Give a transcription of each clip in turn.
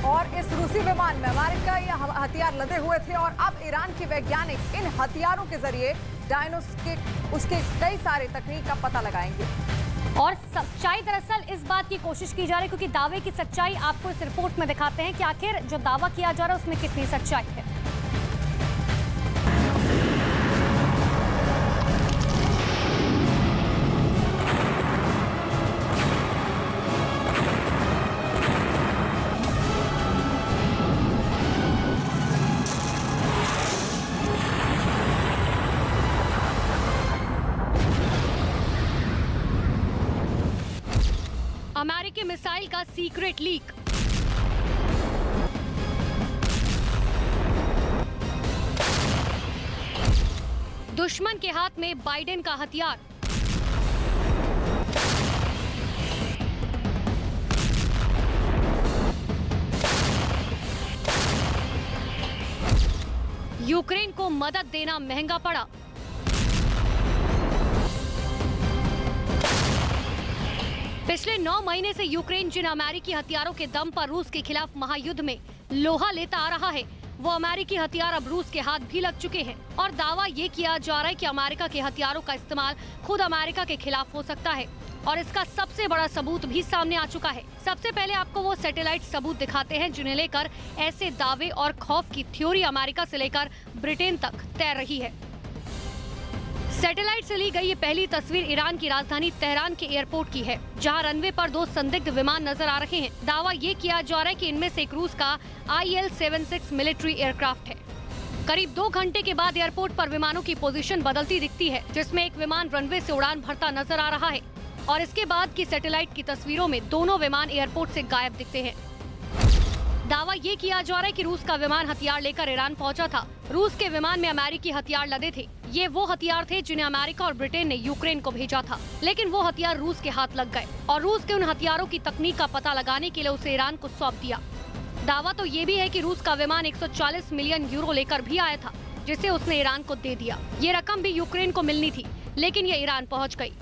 और इस रूसी विमान में अमेरिका ये हथियार लदे हुए थे और अब ईरान के वैज्ञानिक इन हथियारों के जरिए डायनोस के उसके कई सारे तकनीक का पता लगाएंगे। और सच्चाई दरअसल इस बात की कोशिश की जा रही है, क्योंकि दावे की सच्चाई आपको इस रिपोर्ट में दिखाते हैं कि आखिर जो दावा किया जा रहा है उसमें कितनी सच्चाई है। अमेरिकी मिसाइल का सीक्रेट लीक। दुश्मन के हाथ में बाइडेन का हथियार। यूक्रेन को मदद देना महंगा पड़ा। पिछले 9 महीने से यूक्रेन जिन अमेरिकी हथियारों के दम पर रूस के खिलाफ महायुद्ध में लोहा लेता आ रहा है, वो अमेरिकी हथियार अब रूस के हाथ भी लग चुके हैं। और दावा ये किया जा रहा है कि अमेरिका के हथियारों का इस्तेमाल खुद अमेरिका के खिलाफ हो सकता है और इसका सबसे बड़ा सबूत भी सामने आ चुका है। सबसे पहले आपको वो सैटेलाइट सबूत दिखाते हैं जिन्हें लेकर ऐसे दावे और खौफ की थ्योरी अमेरिका से लेकर ब्रिटेन तक तैर रही है। सैटेलाइट से ली गई ये पहली तस्वीर ईरान की राजधानी तेहरान के एयरपोर्ट की है, जहां रनवे पर 2 संदिग्ध विमान नजर आ रहे हैं। दावा ये किया जा रहा है कि इनमें से एक रूस का IL-76 मिलिट्री एयरक्राफ्ट है। करीब 2 घंटे के बाद एयरपोर्ट पर विमानों की पोजीशन बदलती दिखती है, जिसमें एक विमान रनवे से उड़ान भरता नजर आ रहा है और इसके बाद की सैटेलाइट की तस्वीरों में दोनों विमान एयरपोर्ट से गायब दिखते हैं। दावा ये किया जा रहा है कि रूस का विमान हथियार लेकर ईरान पहुंचा था। रूस के विमान में अमेरिकी हथियार लदे थे। ये वो हथियार थे जिन्हें अमेरिका और ब्रिटेन ने यूक्रेन को भेजा था, लेकिन वो हथियार रूस के हाथ लग गए और रूस के उन हथियारों की तकनीक का पता लगाने के लिए उसे ईरान को सौंप दिया। दावा तो ये भी है कि रूस का विमान 140 मिलियन यूरो लेकर भी आया था, जिसे उसने ईरान को दे दिया। ये रकम भी यूक्रेन को मिलनी थी, लेकिन ये ईरान पहुँच गयी।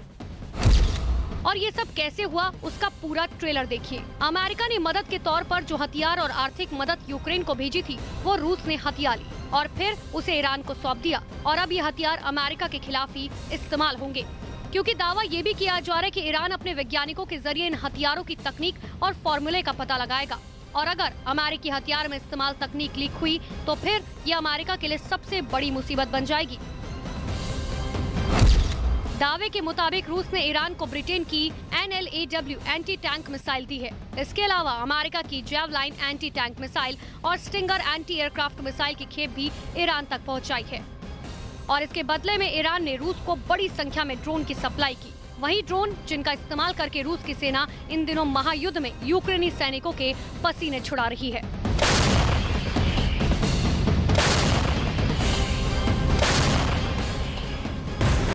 और ये सब कैसे हुआ, उसका पूरा ट्रेलर देखिए। अमेरिका ने मदद के तौर पर जो हथियार और आर्थिक मदद यूक्रेन को भेजी थी, वो रूस ने हथिया ली और फिर उसे ईरान को सौंप दिया। और अब ये हथियार अमेरिका के खिलाफ ही इस्तेमाल होंगे, क्योंकि दावा ये भी किया जा रहा है कि ईरान अपने वैज्ञानिकों के जरिए इन हथियारों की तकनीक और फॉर्मूले का पता लगाएगा। और अगर अमेरिकी हथियार में इस्तेमाल तकनीक लीक हुई तो फिर ये अमेरिका के लिए सबसे बड़ी मुसीबत बन जाएगी। दावे के मुताबिक रूस ने ईरान को ब्रिटेन की NLAW एंटी टैंक मिसाइल दी है। इसके अलावा अमेरिका की जैवलाइन एंटी टैंक मिसाइल और स्टिंगर एंटी एयरक्राफ्ट मिसाइल की खेप भी ईरान तक पहुंचाई है। और इसके बदले में ईरान ने रूस को बड़ी संख्या में ड्रोन की सप्लाई की। वही ड्रोन जिनका इस्तेमाल करके रूस की सेना इन दिनों महायुद्ध में यूक्रेनी सैनिकों के पसीने छुड़ा रही है।